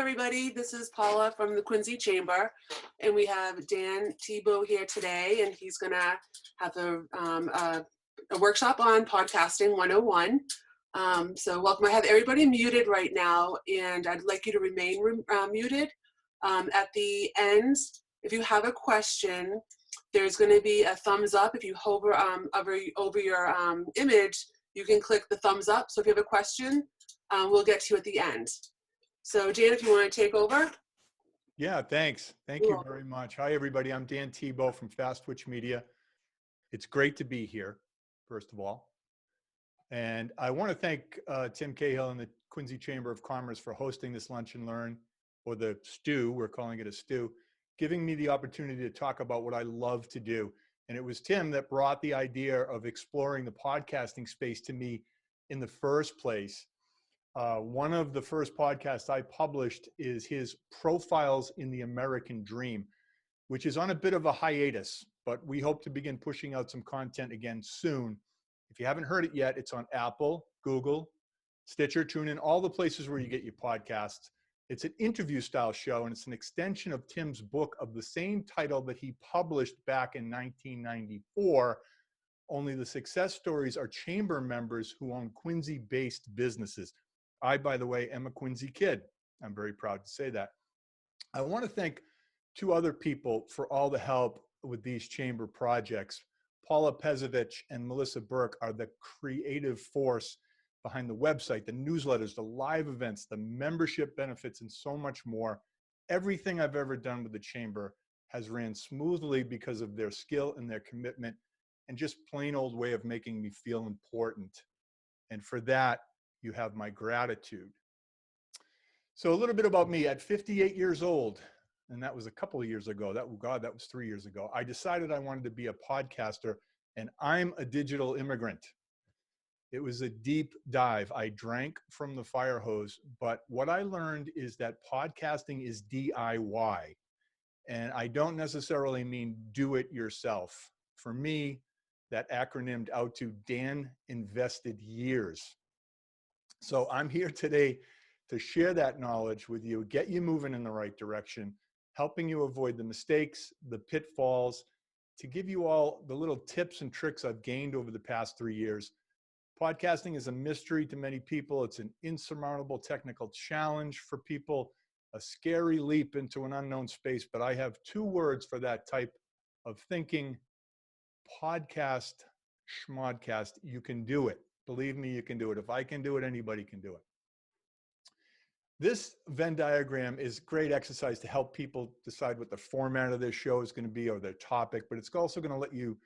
everybody. This is Paula from the Quincy Chamber, and we have Dan Tebow here today, and he's going to have a workshop on podcasting 101. So welcome. I have everybody muted right now, and I'd like you to remain muted. At the end, if you have a question, there's going to be a thumbs up. If you hover over your image, you can click the thumbs up. So if you have a question, we'll get to you at the end. So Dan, if you want to take over. Yeah, thanks. Thank you very much. Hi, everybody. I'm Dan Tebow from Fast Twitch Media. It's great to be here, first of all. And I want to thank Tim Cahill and the Quincy Chamber of Commerce for hosting this Lunch and Learn, or the stew, we're calling it a stew, giving me the opportunity to talk about what I love to do. And it was Tim that brought the idea of exploring the podcasting space to me in the first place. One of the first podcasts I published is his Profiles in the American Dream, which is on a bit of a hiatus, but we hope to begin pushing out some content again soon. If you haven't heard it yet, it's on Apple, Google, Stitcher, TuneIn, all the places where you get your podcasts. It's an interview style show, and it's an extension of Tim's book of the same title that he published back in 1994. Only the success stories are chamber members who own Quincy-based businesses. I, by the way, am a Quincy kid. I'm very proud to say that. I want to thank two other people for all the help with these chamber projects. Paula Pezovich and Melissa Burke are the creative force behind the website, the newsletters, the live events, the membership benefits, and so much more. Everything I've ever done with the chamber has ran smoothly because of their skill and their commitment and just plain old way of making me feel important. And for that, you have my gratitude. So a little bit about me. At 58 years old, and that was a couple of years ago, that was 3 years ago, I decided I wanted to be a podcaster, and I'm a digital immigrant. It was a deep dive. I drank from the fire hose, but what I learned is that podcasting is DIY, and I don't necessarily mean do it yourself. For me, that acronymed out to Dan Invested Years. So I'm here today to share that knowledge with you, get you moving in the right direction, helping you avoid the mistakes, the pitfalls, to give you all the little tips and tricks I've gained over the past 3 years. Podcasting is a mystery to many people. It's an insurmountable technical challenge for people, a scary leap into an unknown space. But I have two words for that type of thinking: podcast, schmodcast. You can do it. Believe me, you can do it. If I can do it, anybody can do it. This Venn diagram is great exercise to help people decide what the format of their show is going to be or their topic, but it's also going to let you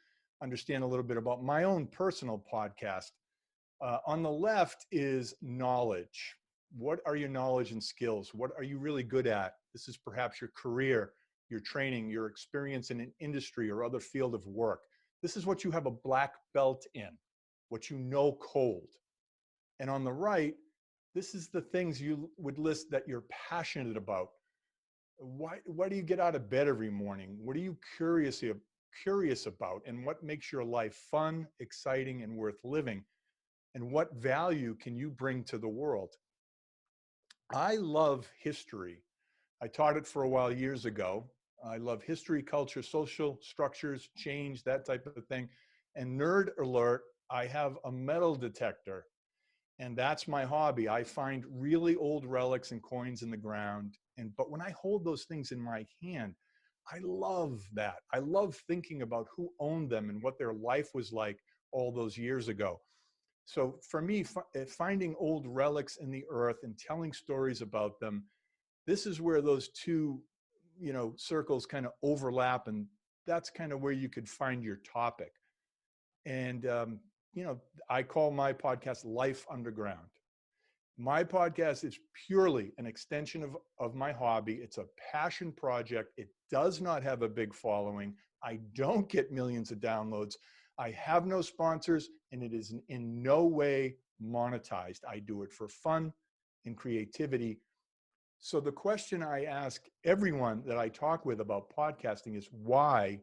understand a little bit about my own personal podcast. On the left is knowledge. What are your knowledge and skills? What are you really good at? This is perhaps your career, your training, your experience in an industry or other field of work. This is what you have a black belt in, what you know cold. And on the right, this is the things you would list that you're passionate about. Why do you get out of bed every morning? What are you curious about? And what makes your life fun, exciting, and worth living? And what value can you bring to the world? I love history. I taught it for a while years ago. I love history, culture, social structures, change, that type of thing. And nerd alert, I have a metal detector. And that's my hobby. I find really old relics and coins in the ground. But when I hold those things in my hand, I love that. I love thinking about who owned them and what their life was like all those years ago. So for me, finding old relics in the earth and telling stories about them, this is where those two, circles kind of overlap, and that's kind of where you could find your topic. And, I call my podcast Life Underground. My podcast is purely an extension of my hobby. It's a passion project. It does not have a big following. I don't get millions of downloads. I have no sponsors, and it is in no way monetized. I do it for fun and creativity. So the question I ask everyone that I talk with about podcasting is, why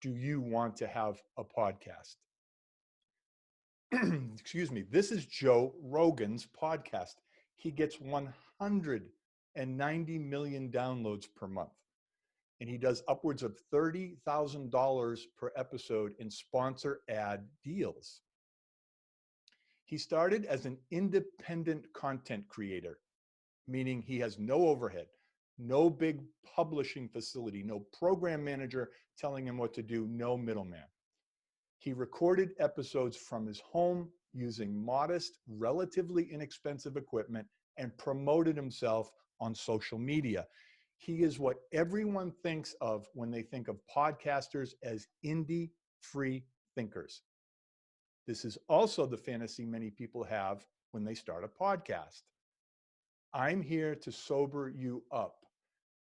do you want to have a podcast? Excuse me. This is Joe Rogan's podcast. He gets 100 and 90 million downloads per month. And he does upwards of $30,000 per episode in sponsor ad deals. He started as an independent content creator, meaning he has no overhead, no big publishing facility, no program manager telling him what to do, no middleman. He recorded episodes from his home using modest, relatively inexpensive equipment and promoted himself on social media. He is what everyone thinks of when they think of podcasters as indie free thinkers. This is also the fantasy many people have when they start a podcast. I'm here to sober you up.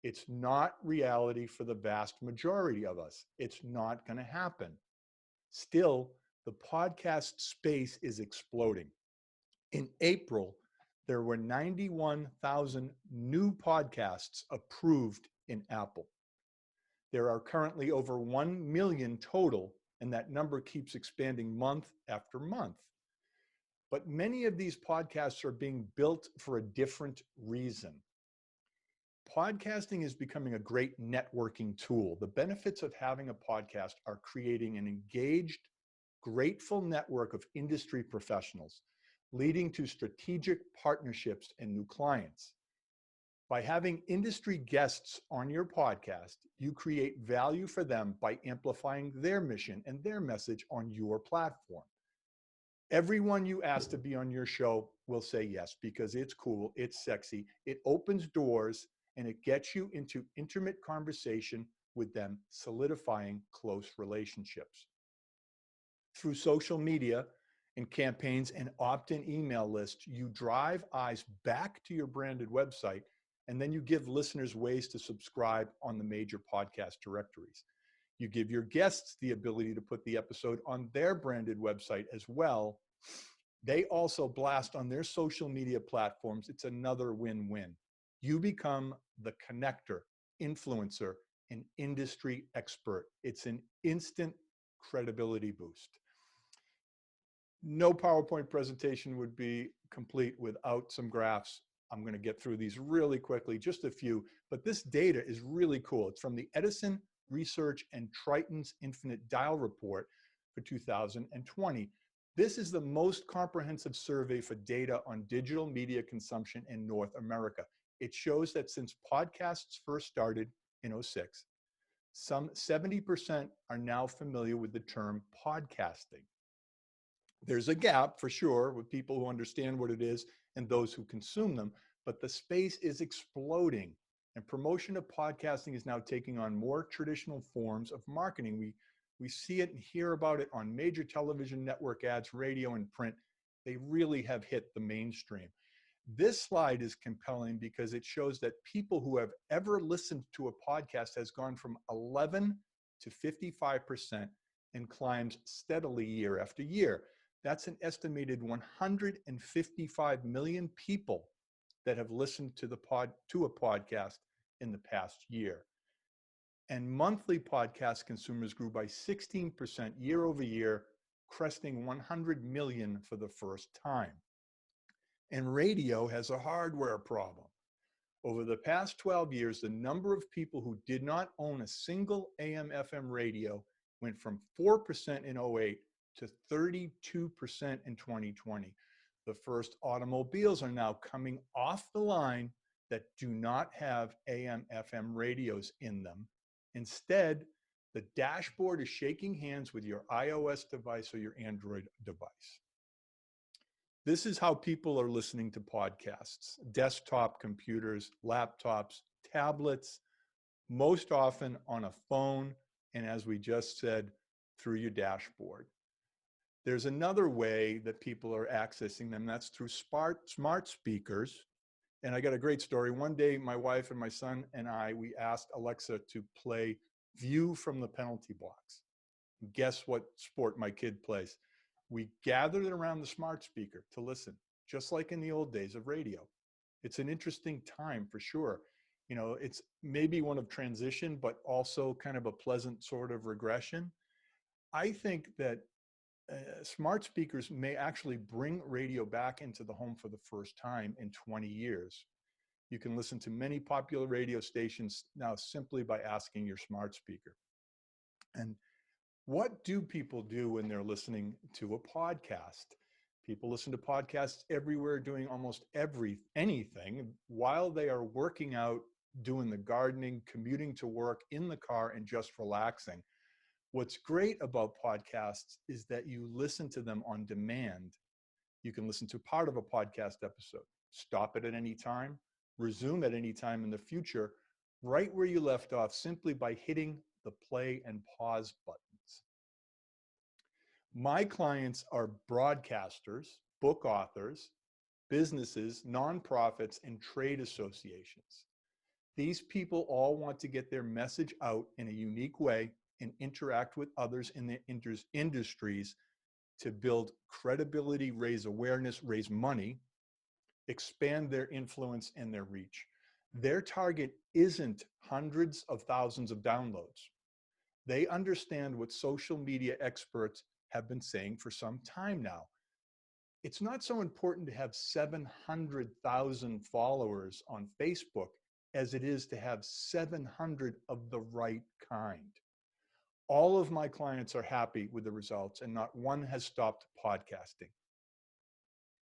It's not reality for the vast majority of us. It's not going to happen. Still, the podcast space is exploding. In April, there were 91,000 new podcasts approved in Apple. There are currently over 1 million total, and that number keeps expanding month after month. But many of these podcasts are being built for a different reason. Podcasting is becoming a great networking tool. The benefits of having a podcast are creating an engaged, grateful network of industry professionals, leading to strategic partnerships and new clients. By having industry guests on your podcast, you create value for them by amplifying their mission and their message on your platform. Everyone you ask to be on your show will say yes because it's cool, it's sexy, it opens doors, and it gets you into intimate conversation with them, solidifying close relationships. Through social media and campaigns and opt-in email lists, you drive eyes back to your branded website, and then you give listeners ways to subscribe on the major podcast directories. You give your guests the ability to put the episode on their branded website as well. They also blast on their social media platforms. It's another win-win. You become the connector, influencer, and industry expert. It's an instant credibility boost. No PowerPoint presentation would be complete without some graphs. I'm going to get through these really quickly, just a few, but this data is really cool. It's from the Edison Research and Triton's Infinite Dial Report for 2020. This is the most comprehensive survey for data on digital media consumption in North America. It shows that since podcasts first started in 2006, some 70% are now familiar with the term podcasting. There's a gap for sure with people who understand what it is and those who consume them, but the space is exploding, and promotion of podcasting is now taking on more traditional forms of marketing. We see it and hear about it on major television network ads, radio, and print. They really have hit the mainstream. This slide is compelling because it shows that people who have ever listened to a podcast has gone from 11 to 55% and climbs steadily year after year. That's an estimated 155 million people that have listened to a podcast in the past year. And monthly podcast consumers grew by 16% year over year, cresting 100 million for the first time. And radio has a hardware problem. Over the past 12 years, the number of people who did not own a single AM/FM radio went from 4% in 2008 to 32% in 2020. The first automobiles are now coming off the line that do not have AM/FM radios in them. Instead, the dashboard is shaking hands with your iOS device or your Android device. This is how people are listening to podcasts: desktop computers, laptops, tablets, most often on a phone, and as we just said, through your dashboard. There's another way that people are accessing them. That's through smart speakers. And I got a great story. One day, my wife and my son and we asked Alexa to play View from the Penalty Box. Guess what sport my kid plays? We gathered around the smart speaker to listen, just like in the old days of radio. It's an interesting time for sure. You know, it's maybe one of transition, but also kind of a pleasant sort of regression. I think that smart speakers may actually bring radio back into the home for the first time in 20 years. You can listen to many popular radio stations now simply by asking your smart speaker. And what do people do when they're listening to a podcast? People listen to podcasts everywhere, doing almost anything while they are working out, doing the gardening, commuting to work, in the car, and just relaxing. What's great about podcasts is that you listen to them on demand. You can listen to part of a podcast episode, stop it at any time, resume at any time in the future, right where you left off, simply by hitting the play and pause buttons. My clients are broadcasters, book authors, businesses, nonprofits, and trade associations. These people all want to get their message out in a unique way and interact with others in their industries to build credibility, raise awareness, raise money, expand their influence and their reach. Their target isn't hundreds of thousands of downloads. They understand what social media experts have been saying for some time now. It's not so important to have 700,000 followers on Facebook as it is to have 700 of the right kind. All of my clients are happy with the results, and not one has stopped podcasting.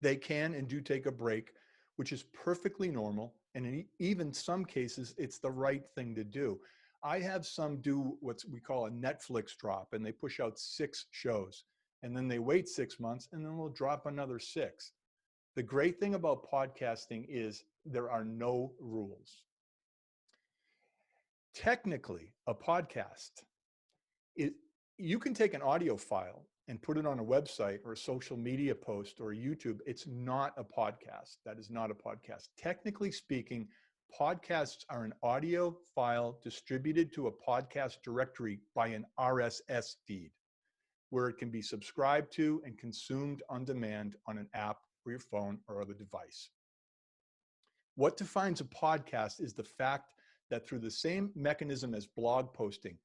They can and do take a break, which is perfectly normal. And in even some cases, it's the right thing to do. I have some do what we call a Netflix drop, and they push out 6 shows, and then they wait 6 months, and then they'll drop another 6. The great thing about podcasting is there are no rules. Technically, a podcast, you can take an audio file and put it on a website or a social media post or YouTube. It's not a podcast. That is not a podcast. Technically speaking, podcasts are an audio file distributed to a podcast directory by an RSS feed, where it can be subscribed to and consumed on demand on an app or your phone or other device. What defines a podcast is the fact that through the same mechanism as blog posting,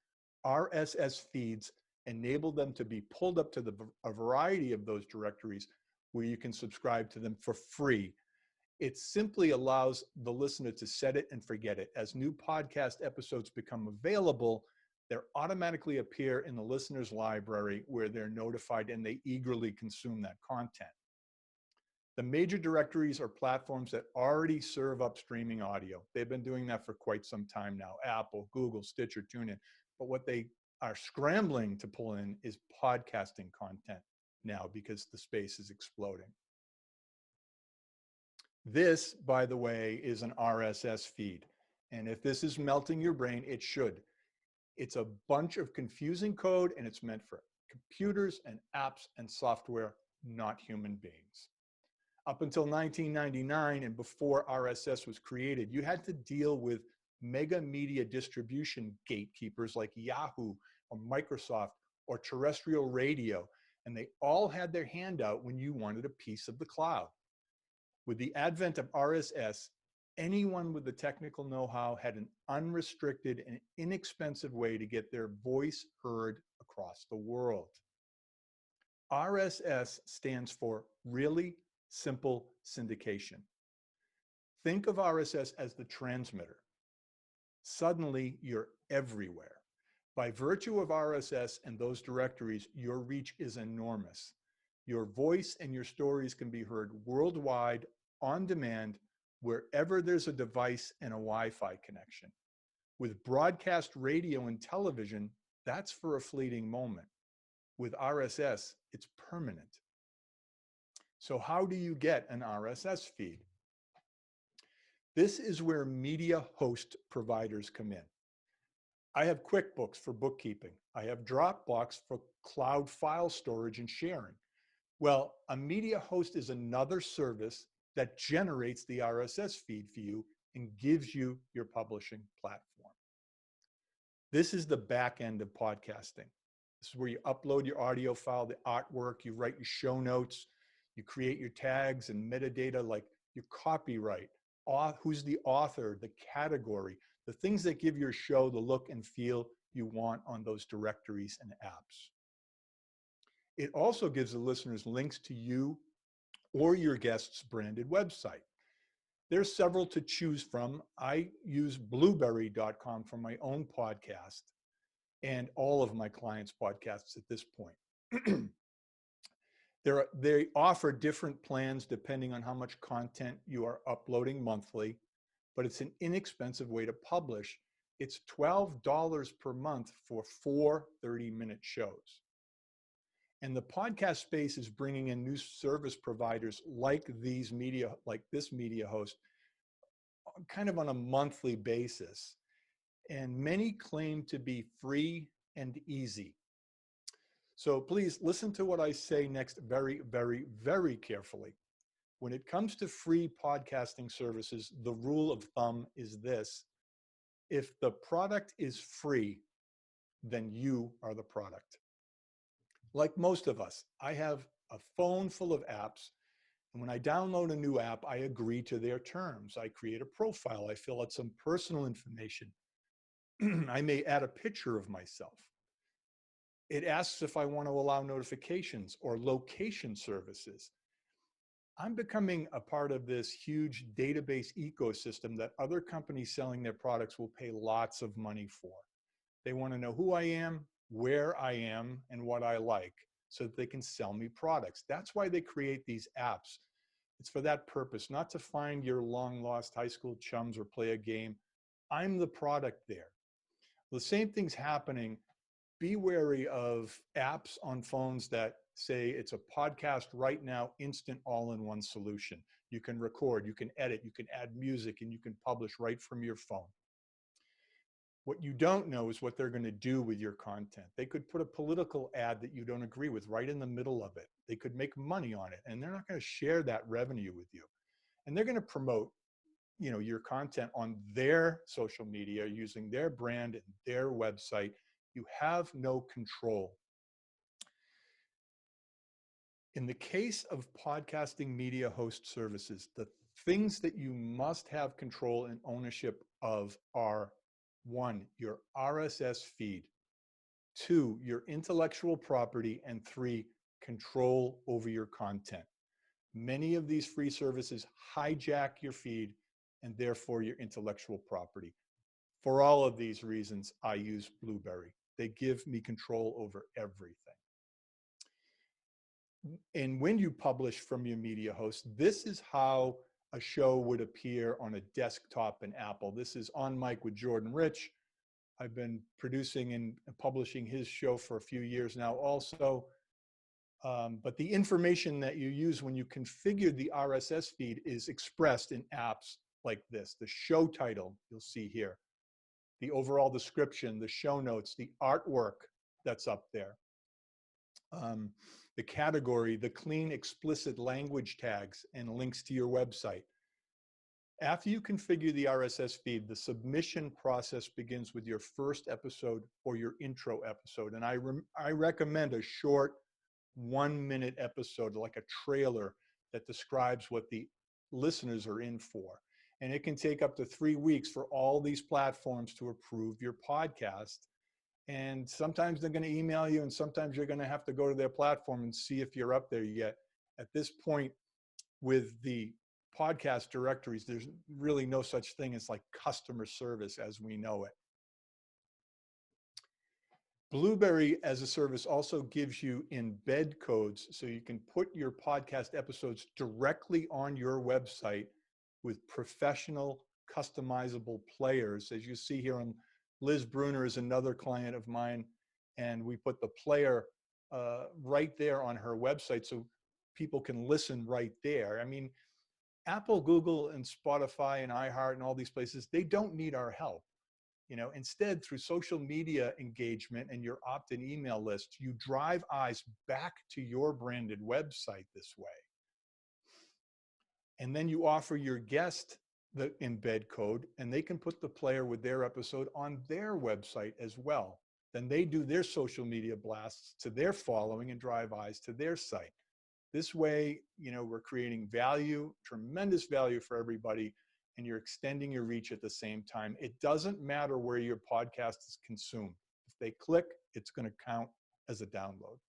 RSS feeds enable them to be pulled up to a variety of those directories where you can subscribe to them for free. It simply allows the listener to set it and forget it. As new podcast episodes become available, they automatically appear in the listener's library where they're notified and they eagerly consume that content. The major directories are platforms that already serve up streaming audio. They've been doing that for quite some time now: Apple, Google, Stitcher, TuneIn. But what they are scrambling to pull in is podcasting content now, because the space is exploding. This, by the way, is an RSS feed. And if this is melting your brain, it should. It's a bunch of confusing code, and it's meant for computers and apps and software, not human beings. Up until 1999 and before RSS was created, you had to deal with mega media distribution gatekeepers like Yahoo or Microsoft or terrestrial radio, and they all had their hand out when you wanted a piece of the cloud. With the advent of RSS, anyone with the technical know-how had an unrestricted and inexpensive way to get their voice heard across the world. RSS stands for Really Simple Syndication. Think of RSS as the transmitter. Suddenly, you're everywhere. By virtue of RSS and those directories, your reach is enormous. Your voice and your stories can be heard worldwide, on demand, wherever there's a device and a Wi-Fi connection. With broadcast radio and television, that's for a fleeting moment. With RSS, it's permanent. So how do you get an RSS feed? This is where media host providers come in. I have QuickBooks for bookkeeping. I have Dropbox for cloud file storage and sharing. Well, a media host is another service that generates the RSS feed for you and gives you your publishing platform. This is the back end of podcasting. This is where you upload your audio file, the artwork, you write your show notes, you create your tags and metadata like your copyright, who's the author, the category, the things that give your show the look and feel you want on those directories and apps. It also gives the listeners links to you or your guest's branded website. There's several to choose from. I use blueberry.com for my own podcast and all of my clients' podcasts at this point. They offer different plans depending on how much content you are uploading monthly, but it's an inexpensive way to publish. It's $12 per month for 4 30-minute shows. And the podcast space is bringing in new service providers like this media host, kind of on a monthly basis. And many claim to be free and easy. So please listen to what I say next very, very, very carefully. When it comes to free podcasting services, the rule of thumb is this: if the product is free, then you are the product. Like most of us, I have a phone full of apps, and when I download a new app, I agree to their terms. I create a profile, I fill out some personal information. I may add a picture of myself. It asks if I want to allow notifications or location services. I'm becoming a part of this huge database ecosystem that other companies selling their products will pay lots of money for. They want to know who I am, where I am, and what I like so that they can sell me products. That's why they create these apps. It's for that purpose, not to find your long lost high school chums or play a game. I'm the product there. The same thing's happening. Be wary of apps on phones that say it's a podcast right now, instant all-in-one solution. You can record, you can edit, you can add music, and you can publish right from your phone. What you don't know is what they're going to do with your content. They could put a political ad that you don't agree with right in the middle of it. They could make money on it, and they're not going to share that revenue with you. And they're going to promote, your content on their social media using their brand and their website. You have no control. In the case of podcasting media host services, the things that you must have control and ownership of are: 1, your RSS feed; 2, your intellectual property; and 3, control over your content. Many of these free services hijack your feed and therefore your intellectual property. For all of these reasons, I use Blueberry. They give me control over everything. And when you publish from your media host, this is how a show would appear on a desktop in Apple. This is On Mic with Jordan Rich. I've been producing and publishing his show for a few years now also. But the information that you use when you configure the RSS feed is expressed in apps like this. The show title, you'll see here. The overall description, the show notes, the artwork that's up there. The category, the clean, explicit language tags, and links to your website. After you configure the RSS feed, the submission process begins with your first episode or your intro episode. And I recommend a short 1-minute episode, like a trailer that describes what the listeners are in for. And it can take up to 3 weeks for all these platforms to approve your podcast. And sometimes they're going to email you, and sometimes you're going to have to go to their platform and see if you're up there yet. At this point, with the podcast directories, there's really no such thing as like customer service as we know it. Blueberry as a service also gives you embed codes so you can put your podcast episodes directly on your website with professional customizable players. As you see here, on Liz Bruner is another client of mine, and we put the player right there on her website so people can listen right there. I mean, Apple, Google, and Spotify and iHeart and all these places, they don't need our help. Instead, through social media engagement and your opt-in email list, you drive eyes back to your branded website this way. And then you offer your guest the embed code, and they can put the player with their episode on their website as well. Then they do their social media blasts to their following and drive eyes to their site. This way, we're creating value, tremendous value for everybody, and you're extending your reach at the same time. It doesn't matter where your podcast is consumed. If they click, it's going to count as a download.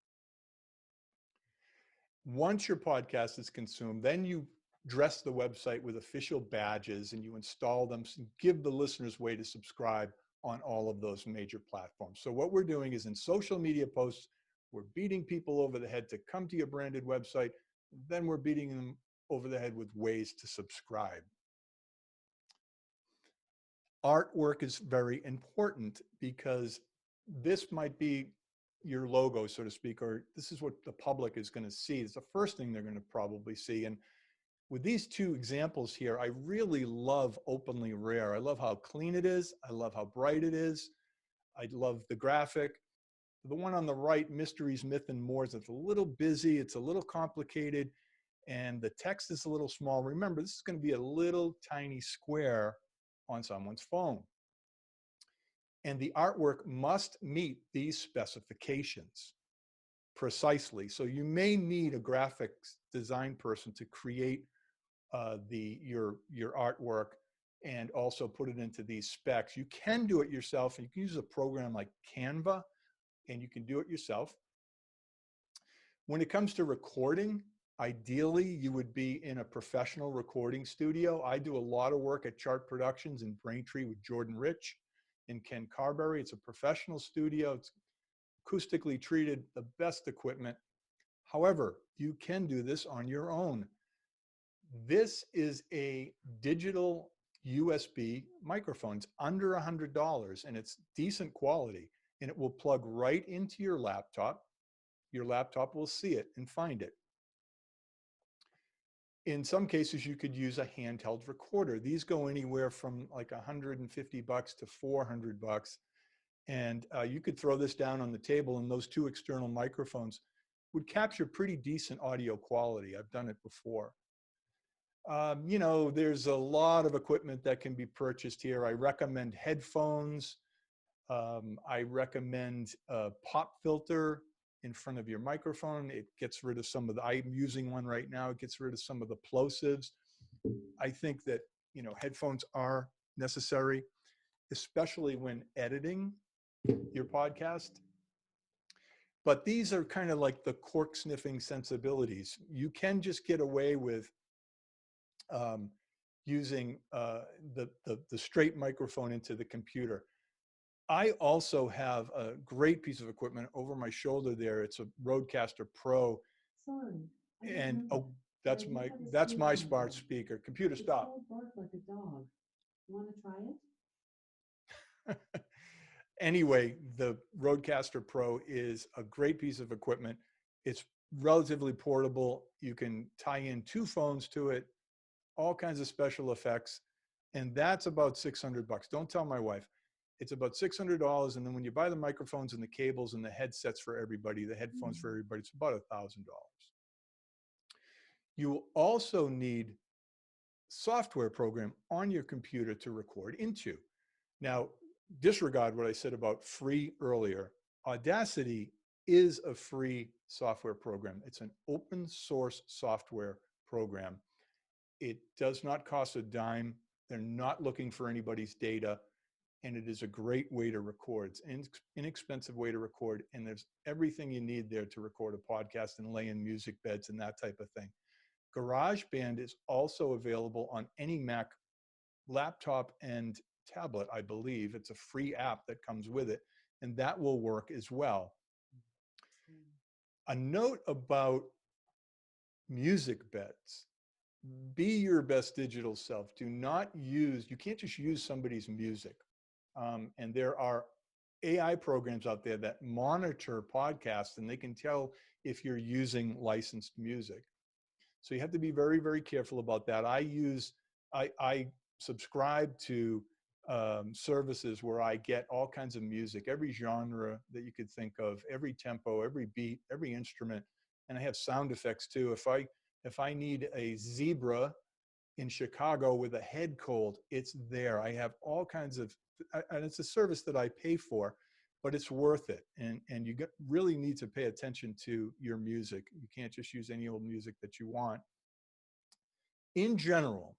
Once your podcast is consumed, then you dress the website with official badges and you install them, so give the listeners a way to subscribe on all of those major platforms. So what we're doing is in social media posts, we're beating people over the head to come to your branded website. Then we're beating them over the head with ways to subscribe. Artwork is very important because this might be your logo, so to speak, or this is what the public is going to see. It's the first thing they're going to probably see. And with these two examples here, I really love Openly Rare. I love how clean it is. I love how bright it is. I love the graphic. The one on the right, Mysteries, Myth, and More, it's a little busy. It's a little complicated. And the text is a little small. Remember, this is going to be a little tiny square on someone's phone. And the artwork must meet these specifications precisely. So you may need a graphics design person to create your artwork and also put it into these specs. You can do it yourself, and you can use a program like Canva, and you can do it yourself. When it comes to recording, ideally you would be in a professional recording studio. I do a lot of work at Chart Productions in Braintree with Jordan Rich and Ken Carberry. It's a professional studio. It's acoustically treated, the best equipment. However, you can do this on your own. This is a digital USB microphone. It's under $100 and it's decent quality, and it will plug right into your laptop. Your laptop will see it and find it. In some cases, you could use a handheld recorder. These go anywhere from like $150 to $400. And you could throw this down on the table, and those two external microphones would capture pretty decent audio quality. I've done it before. You know, there's a lot of equipment that can be purchased here. I recommend headphones. I recommend a pop filter in front of your microphone. It gets rid of some of the, I'm using one right now, it gets rid of some of the plosives. I think that, you know, headphones are necessary, especially when editing your podcast. But these are kind of like the cork sniffing sensibilities. You can just get away with using the straight microphone into the computer. I also have a great piece of equipment over my shoulder there. It's a Rodecaster Pro. Sorry. And oh, that's my smart speaker. Computer, stop. Bark like a dog. You want to try it? Anyway, the Rodecaster Pro is a great piece of equipment. It's relatively portable. You can tie in 2 phones to it, all kinds of special effects. And that's about $600. Don't tell my wife. It's about $600. And then when you buy the microphones and the cables and the headsets for everybody, the headphones for everybody, it's about $1,000. You will also need software program on your computer to record into. Now, disregard what I said about free earlier. Audacity is a free software program. It's an open source software program. It does not cost a dime. They're not looking for anybody's data. And it is a great way to record. It's an inexpensive way to record. And there's everything you need there to record a podcast and lay in music beds and that type of thing. GarageBand is also available on any Mac laptop and tablet, I believe. It's a free app that comes with it, and that will work as well. A note about music beds. Be your best digital self. Do not use, you can't just use somebody's music. And there are AI programs out there that monitor podcasts, and they can tell if you're using licensed music. So you have to be very, very careful about that. I subscribe to services where I get all kinds of music, every genre that you could think of, every tempo, every beat, every instrument, and I have sound effects too. If I need a zebra in Chicago with a head cold, it's there. I have all kinds of, and it's a service that I pay for, but it's worth it. And you really need to pay attention to your music. You can't just use any old music that you want. In general,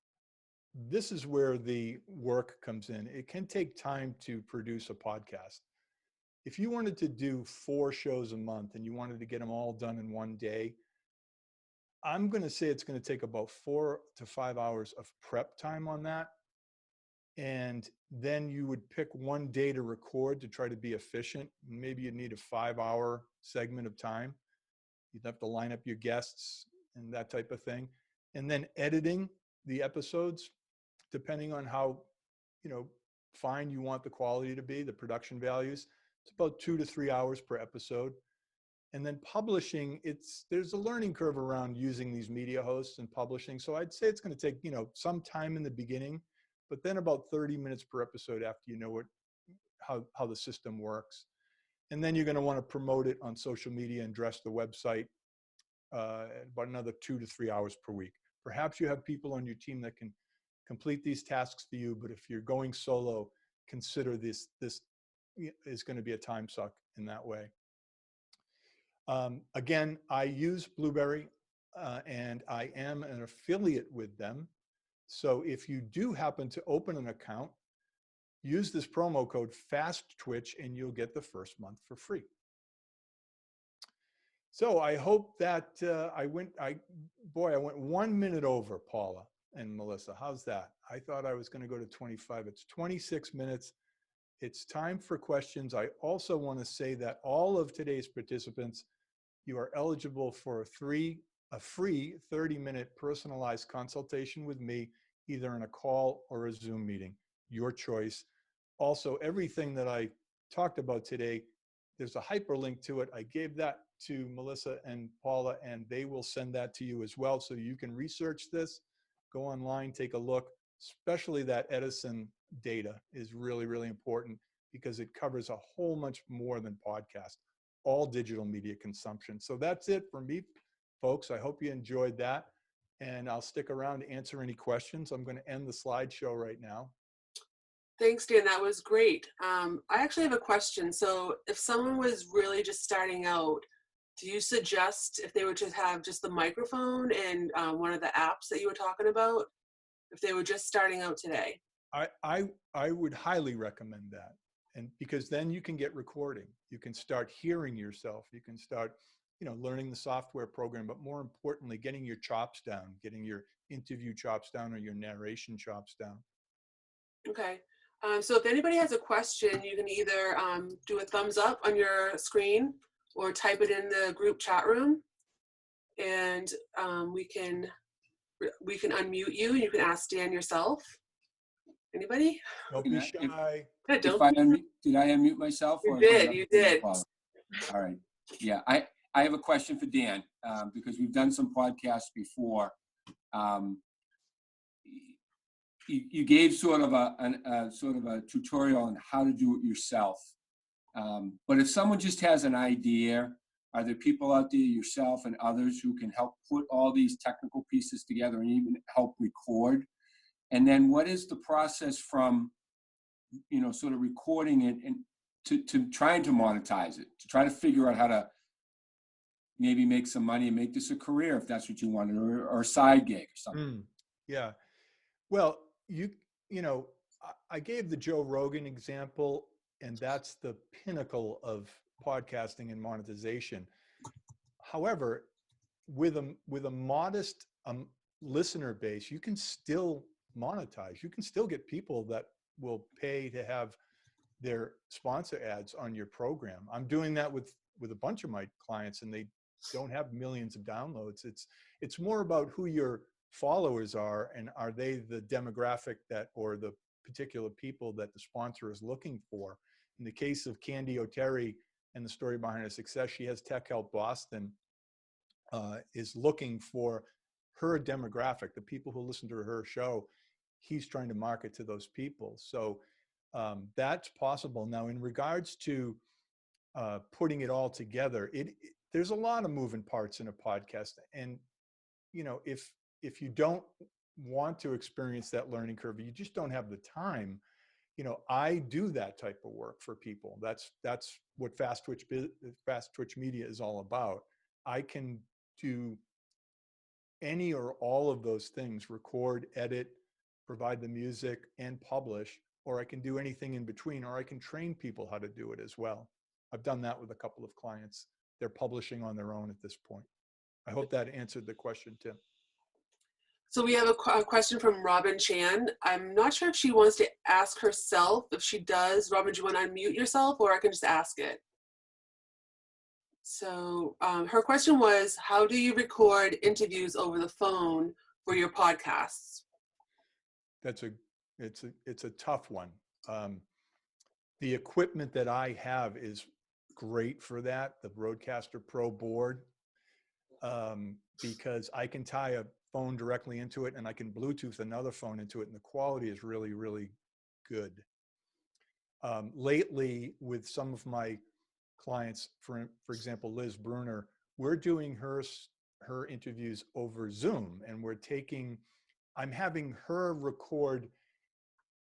this is where the work comes in. It can take time to produce a podcast. If you wanted to do 4 shows a month and you wanted to get them all done in one day, I'm going to say it's going to take about 4 to 5 hours of prep time on that. And then you would pick one day to record to try to be efficient. Maybe you'd need a 5-hour segment of time. You'd have to line up your guests and that type of thing. And then editing the episodes, depending on how, fine you want the quality to be, the production values, it's about 2 to 3 hours per episode. And then publishing, there's a learning curve around using these media hosts and publishing. So I'd say it's going to take, some time in the beginning, but then about 30 minutes per episode after you know how the system works. And then you're going to want to promote it on social media and dress the website about another 2 to 3 hours per week. Perhaps you have people on your team that can complete these tasks for you, but if you're going solo, consider this is going to be a time suck in that way. Again, I use Blueberry and I am an affiliate with them. So if you do happen to open an account, use this promo code FASTTWITCH and you'll get the first month for free. So I hope that I went 1 minute over, Paula and Melissa. How's that? I thought I was going to go to 25. It's 26 minutes. It's time for questions. I also want to say that all of today's participants, you are eligible for a free 30-minute personalized consultation with me, either in a call or a Zoom meeting, your choice. Also, everything that I talked about today, there's a hyperlink to it. I gave that to Melissa and Paula, and they will send that to you as well. So you can research this, go online, take a look, especially that Edison data is really, really important because it covers a whole much more than podcast, all digital media consumption. So that's it for me, folks. I hope you enjoyed that. And I'll stick around to answer any questions. I'm going to end the slideshow right now. Thanks, Dan. That was great. I actually have a question. So if someone was really just starting out, do you suggest if they were to have just the microphone and one of the apps that you were talking about, if they were just starting out today? I would highly recommend that. And because then you can get recording, you can start hearing yourself, you can start, learning the software program, but more importantly, getting your chops down, getting your interview chops down or your narration chops down. Okay. So if anybody has a question, you can either do a thumbs up on your screen or type it in the group chat room, and we can unmute you and you can ask Dan yourself. Anybody? Don't be shy. Did I unmute myself? You did. You did. All right. Yeah, I have a question for Dan because we've done some podcasts before. You gave sort of a tutorial on how to do it yourself. But if someone just has an idea, are there people out there, yourself and others, who can help put all these technical pieces together and even help record? And then what is the process from, sort of recording it and to trying to monetize it, to try to figure out how to maybe make some money and make this a career if that's what you wanted, or a side gig or something? Yeah. Well, I gave the Joe Rogan example, and that's the pinnacle of podcasting and monetization. However, with a modest listener base, you can still monetize. You can still get people that will pay to have their sponsor ads on your program. I'm doing that with a bunch of my clients, and they don't have millions of downloads. It's more about who your followers are, and are they the demographic or the particular people that the sponsor is looking for. In the case of Candy O'Terry and the story behind her success, she has Tech Help Boston is looking for her demographic, the people who listen to her show. He's trying to market to those people. So that's possible. Now, in regards to putting it all together, there's a lot of moving parts in a podcast. And, if you don't want to experience that learning curve, you just don't have the time. I do that type of work for people. That's what Fast Twitch Media is all about. I can do any or all of those things: record, edit, provide the music, and publish, or I can do anything in between, or I can train people how to do it as well. I've done that with a couple of clients. They're publishing on their own at this point. I hope that answered the question, Tim. So we have a question from Robin Chan. I'm not sure if she wants to ask herself. If she does, Robin, do you want to unmute yourself, or I can just ask it? So her question was, how do you record interviews over the phone for your podcasts? It's a tough one. The equipment that I have is great for that, the Rodecaster Pro board, because I can tie a phone directly into it and I can Bluetooth another phone into it, and the quality is really, really good. Lately, with some of my clients, for example, Liz Bruner, we're doing her interviews over Zoom, and I'm having her record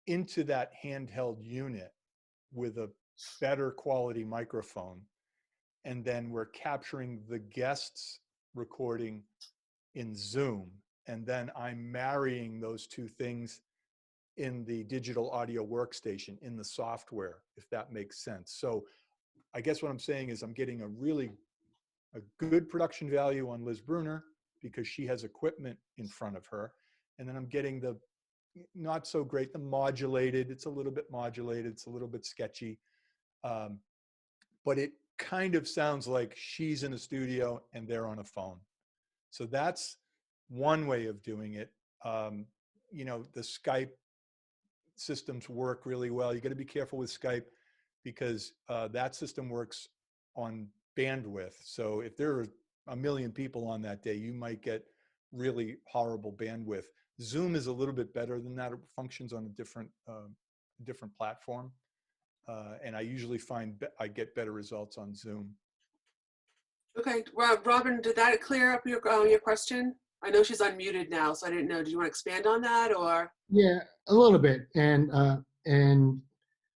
into that handheld unit with a better quality microphone. And then we're capturing the guests' recording in Zoom. And then I'm marrying those two things in the digital audio workstation, in the software, if that makes sense. So I guess what I'm saying is I'm getting a good production value on Liz Bruner because she has equipment in front of her. And then I'm getting the not so great, the modulated. It's a little bit modulated. It's a little bit sketchy. But it kind of sounds like she's in a studio and they're on a phone. So that's one way of doing it. The Skype systems work really well. You got to be careful with Skype because that system works on bandwidth. So if there are a million people on that day, you might get really horrible bandwidth. Zoom is a little bit better than that. It functions on a different platform. And I usually find I get better results on Zoom. Okay, Robin, did that clear up your question? I know she's unmuted now, so I didn't know. Did you want to expand on that, or? Yeah, a little bit, and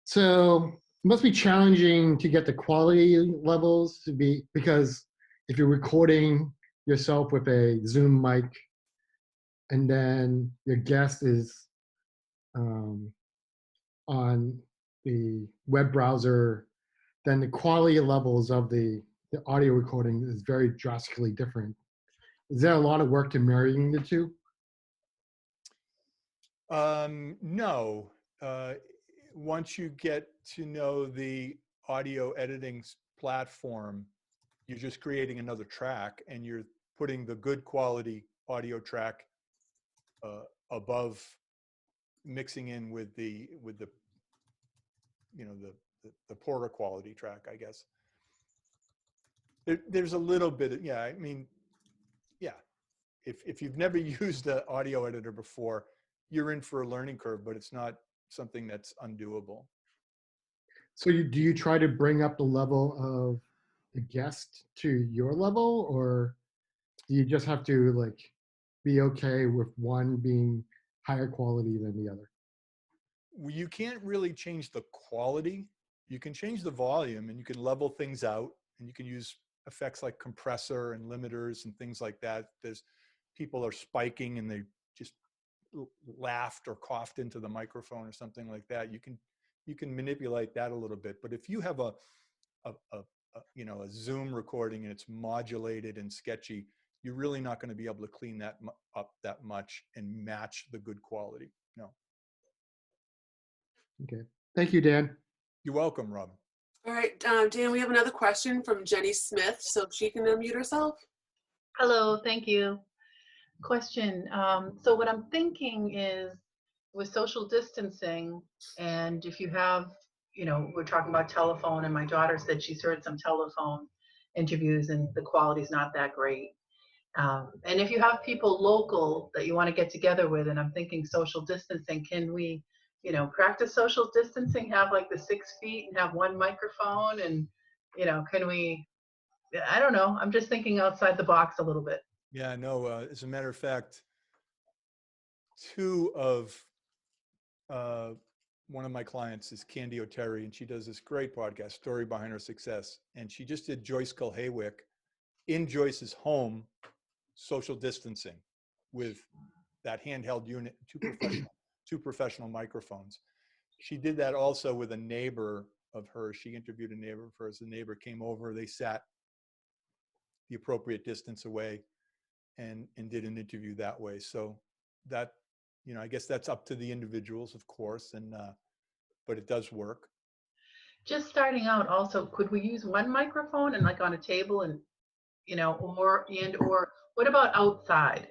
so it must be challenging to get the quality levels to be, because if you're recording yourself with a Zoom mic, and then your guest is on the web browser, then the quality levels of the audio recording is very drastically different. Is there a lot of work to marrying the two? No. Once you get to know the audio editing platform, you're just creating another track and you're putting the good quality audio track above, mixing in with the poorer quality track, I guess. There's a little bit of, yeah, I mean, yeah. If you've never used the audio editor before, you're in for a learning curve, but it's not something that's undoable. So do you try to bring up the level of the guest to your level, or do you just have to be okay with one being higher quality than the other? You can't really change the quality. You can change the volume and you can level things out, and you can use effects like compressor and limiters and things like that. There's people are spiking and they just laughed or coughed into the microphone or something like that. You can manipulate that a little bit. But if you have a Zoom recording and it's modulated and sketchy, you're really not going to be able to clean that up that much and match the good quality. No. Okay. Thank you, Dan. You're welcome, Rob. All right, Dan, we have another question from Jenny Smith, so if she can unmute herself. Hello, thank you. Question. So what I'm thinking is, with social distancing, and if you have, we're talking about telephone, and my daughter said she's heard some telephone interviews and the quality's not that great. And if you have people local that you want to get together with, and I'm thinking social distancing, can we, practice social distancing, have like the 6 feet and have one microphone, and, can we, I don't know, I'm just thinking outside the box a little bit. Yeah, no, as a matter of fact, two of one of my clients is Candy O'Terry, and she does this great podcast, Story Behind Her Success. And she just did Joyce Kulhaywick in Joyce's home, social distancing with that handheld unit, two professional microphones. She did that also with a neighbor of hers. She interviewed a neighbor of hers. The neighbor came over, they sat the appropriate distance away and did an interview that way. So that, I guess that's up to the individuals, of course, and but it does work. Just starting out, also, could we use one microphone and like on a table and, or what about outside?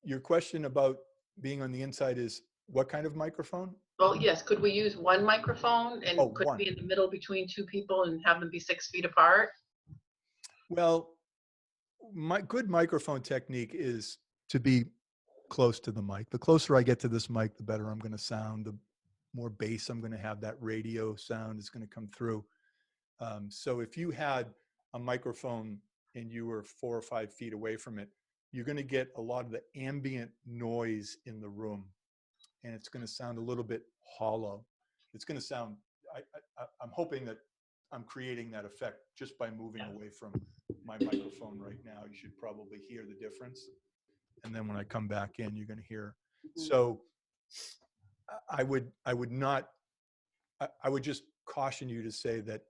Your question about being on the inside is what kind of microphone? Well, yes, could we use one microphone and could one. it be in the middle between two people and have them be 6 feet apart? Well, my good microphone technique is to be close to the mic. The closer I get to this mic, the better I'm going to sound. The more bass I'm going to have. That radio sound is going to come through. So if you had a microphone and you were 4 or 5 feet away from it, you're going to get a lot of the ambient noise in the room, and it's going to sound a little bit hollow. It's going to sound, I'm hoping that I'm creating that effect just by moving away from my microphone right now. You should probably hear the difference. And then when I come back in, you're going to hear. So I would just caution you to say that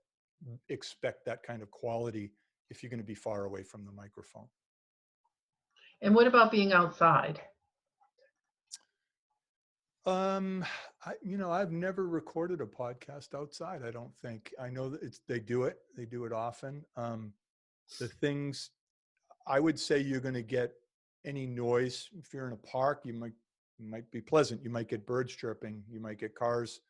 expect that kind of quality if you're going to be far away from the microphone. And what about being outside? I've never recorded a podcast outside. I don't think. I know that they do it often. The things I would say you're going to get any noise. If you're in a park, you might be pleasant. You might get birds chirping. You might get cars,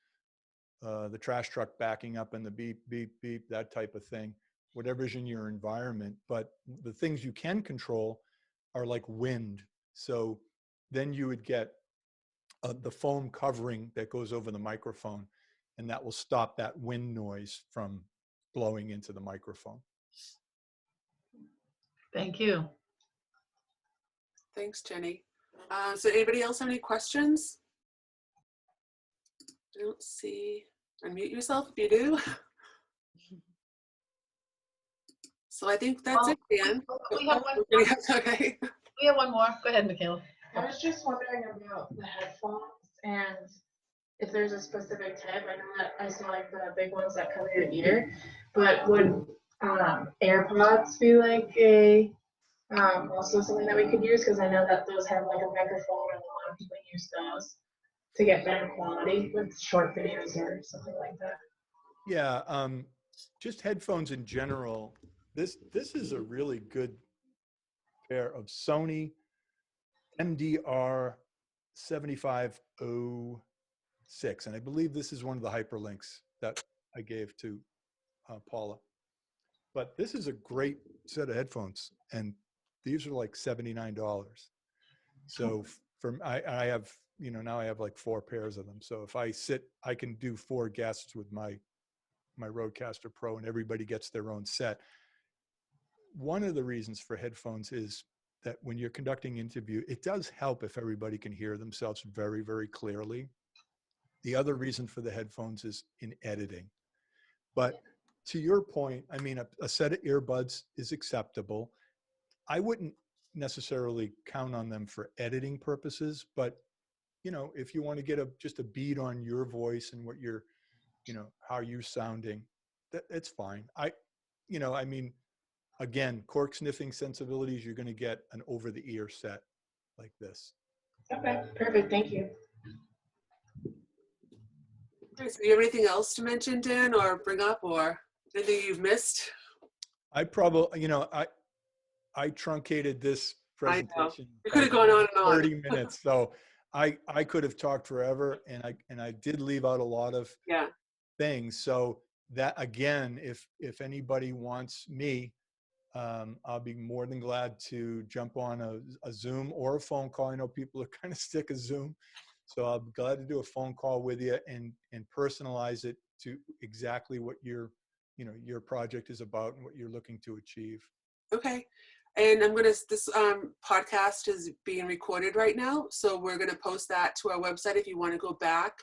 the trash truck backing up and the beep, beep, beep, that type of thing, whatever's in your environment. But the things you can control are like wind. So then you would get the foam covering that goes over the microphone, and that will stop that wind noise from blowing into the microphone. Thank you. Thanks, Jenny. So anybody else have any questions? I don't see. Unmute yourself if you do. So I think that's it, Dan. We have one more. Okay. We have one more. Go ahead, Michaela. I was just wondering about the headphones and if there's a specific type. I know that I saw like the big ones that cover your ear, but would AirPods be like a also something that we could use? Because I know that those have like a microphone and a lot of people use those to get better quality with short videos or something like that. Yeah, just headphones in general. This is a really good pair of Sony MDR 7506, and I believe this is one of the hyperlinks that I gave to Paula. But this is a great set of headphones, and these are like $79. So I have, now I have like 4 pairs of them. So if I can do 4 guests with my Rodecaster Pro, and everybody gets their own set. One of the reasons for headphones is that when you're conducting an interview, it does help if everybody can hear themselves very, very clearly. The other reason for the headphones is in editing. But to your point, I mean, a set of earbuds is acceptable. I wouldn't necessarily count on them for editing purposes, but if you want to get just a beat on your voice and what you're, how you're sounding, it's fine. I mean, again, cork sniffing sensibilities, you're going to get an over the ear set like this. Okay, perfect. Thank you. Okay, so do you have anything else to mention, Dan, or bring up, or anything you've missed? I probably, I truncated this presentation. You could have gone on and on. 30 minutes. So I could have talked forever, and I did leave out a lot of things. So that, again, if anybody wants me, I'll be more than glad to jump on a Zoom or a phone call. I know people are kind of sick of Zoom, so I'll be glad to do a phone call with you and personalize it to exactly what your project is about and what you're looking to achieve. Okay. And this podcast is being recorded right now, so we're going to post that to our website if you want to go back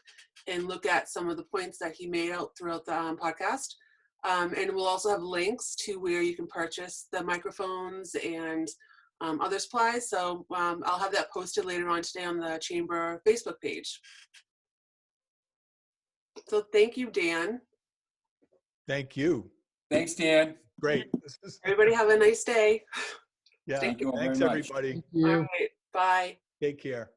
and look at some of the points that he made out throughout the podcast. And we'll also have links to where you can purchase the microphones and other supplies. So I'll have that posted later on today on the Chamber Facebook page. So thank you, Dan. Thank you. Thanks, Dan. Great. This is, Everybody have a nice day. yeah. Thank you all Thanks, very much. everybody. Thank you. All right. Bye. Take care.